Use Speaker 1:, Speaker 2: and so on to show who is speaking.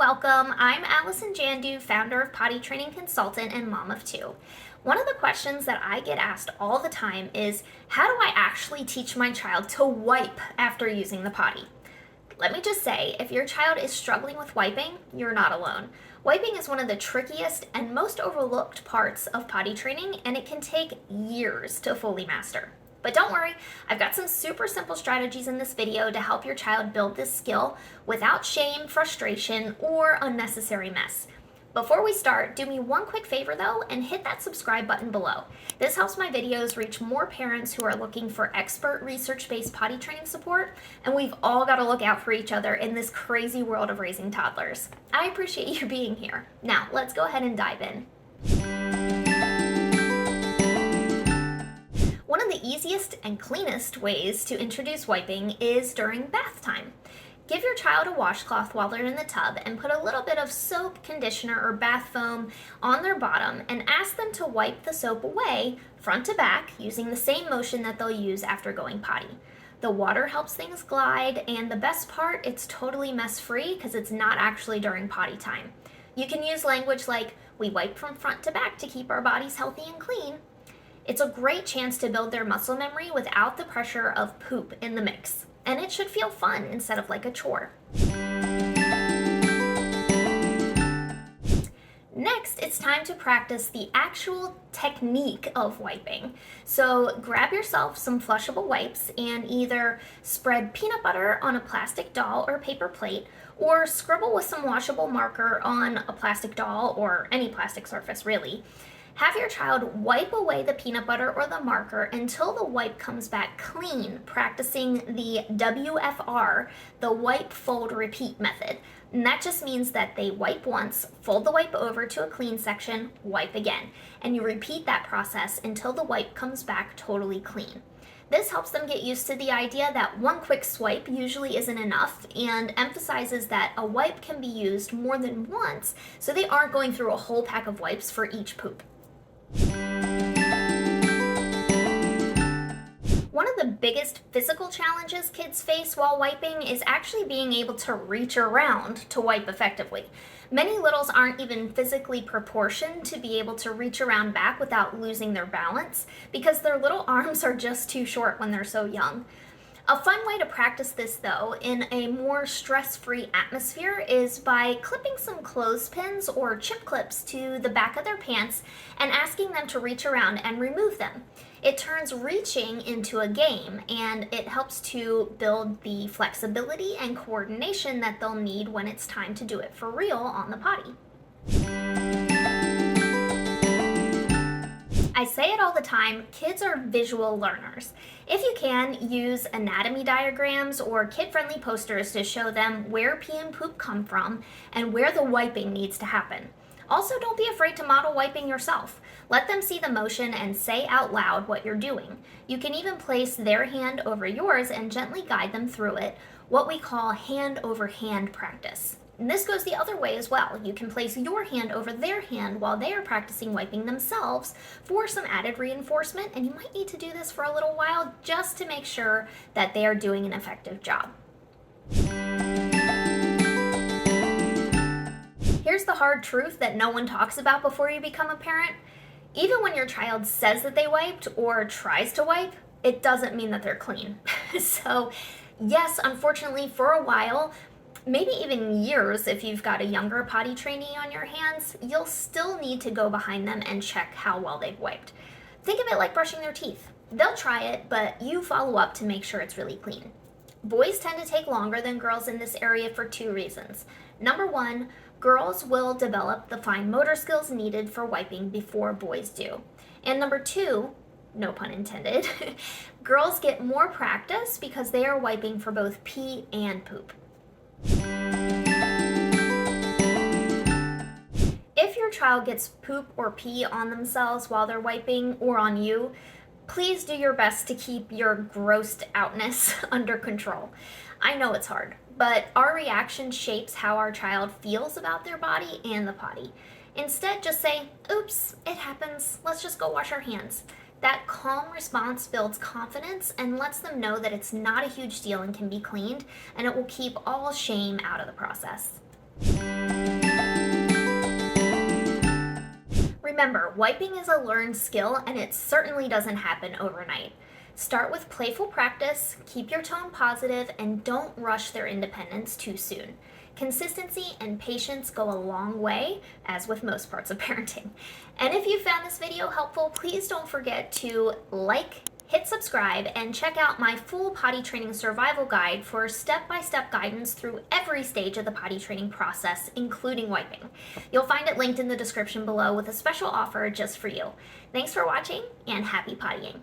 Speaker 1: welcome. I'm Allison Jandu, founder of Potty Training Consultant and mom of two. One of the questions that I get asked all the time is, how do I actually teach my child to wipe after using the potty? Let me just say, if your child is struggling with wiping, you're not alone. Wiping is one of the trickiest and most overlooked parts of potty training, and it can take years to fully master. But don't worry, I've got some super simple strategies in this video to help your child build this skill without shame, frustration, or unnecessary mess. Before we start, do me one quick favor though, and hit that subscribe button below. This helps my videos reach more parents who are looking for expert research-based potty training support, and we've all got to look out for each other in this crazy world of raising toddlers. I appreciate you being here. Now, let's go ahead and dive in. One of the easiest and cleanest ways to introduce wiping is during bath time. Give your child a washcloth while they're in the tub and put a little bit of soap, conditioner, or bath foam on their bottom and ask them to wipe the soap away front to back using the same motion that they'll use after going potty. The water helps things glide, and the best part, it's totally mess-free because it's not actually during potty time. You can use language like, "We wipe from front to back to keep our bodies healthy and clean." It's a great chance to build their muscle memory without the pressure of poop in the mix. And it should feel fun instead of like a chore. Next, it's time to practice the actual technique of wiping. So grab yourself some flushable wipes and either spread peanut butter on a plastic doll or paper plate, or scribble with some washable marker on a plastic doll or any plastic surface really. Have your child wipe away the peanut butter or the marker until the wipe comes back clean, practicing the WFR, the wipe, fold, repeat method. And that just means that they wipe once, fold the wipe over to a clean section, wipe again. And you repeat that process until the wipe comes back totally clean. This helps them get used to the idea that one quick swipe usually isn't enough, and emphasizes that a wipe can be used more than once, so they aren't going through a whole pack of wipes for each poop. One of the biggest physical challenges kids face while wiping is actually being able to reach around to wipe effectively. Many littles aren't even physically proportioned to be able to reach around back without losing their balance because their little arms are just too short when they're so young. A fun way to practice this though, in a more stress-free atmosphere, is by clipping some clothespins or chip clips to the back of their pants and asking them to reach around and remove them. It turns reaching into a game, and it helps to build the flexibility and coordination that they'll need when it's time to do it for real on the potty. I say it all the time, kids are visual learners. If you can, use anatomy diagrams or kid-friendly posters to show them where pee and poop come from and where the wiping needs to happen. Also, don't be afraid to model wiping yourself. Let them see the motion and say out loud what you're doing. You can even place their hand over yours and gently guide them through it, what we call hand over hand practice. And this goes the other way as well. You can place your hand over their hand while they are practicing wiping themselves for some added reinforcement, and you might need to do this for a little while just to make sure that they are doing an effective job. Here's the hard truth that no one talks about before you become a parent. Even when your child says that they wiped or tries to wipe, it doesn't mean that they're clean. So yes, unfortunately, for a while, maybe even years if you've got a younger potty trainee on your hands, you'll still need to go behind them and check how well they've wiped. Think of it like brushing their teeth. They'll try it, but you follow up to make sure it's really clean. Boys tend to take longer than girls in this area for two reasons. Number one, girls will develop the fine motor skills needed for wiping before boys do. And number two, no pun intended, girls get more practice because they are wiping for both pee and poop. If your child gets poop or pee on themselves while they're wiping or on you, please do your best to keep your grossed outness under control. I know it's hard, but our reaction shapes how our child feels about their body and the potty. Instead, just say, "Oops, it happens. Let's just go wash our hands." That calm response builds confidence and lets them know that it's not a huge deal and can be cleaned, and it will keep all shame out of the process. Remember, wiping is a learned skill and it certainly doesn't happen overnight. Start with playful practice, keep your tone positive, and don't rush their independence too soon. Consistency and patience go a long way, as with most parts of parenting. And if you found this video helpful, please don't forget to like, hit subscribe, and check out my full potty training survival guide for step-by-step guidance through every stage of the potty training process, including wiping. You'll find it linked in the description below with a special offer just for you. Thanks for watching, and happy pottying.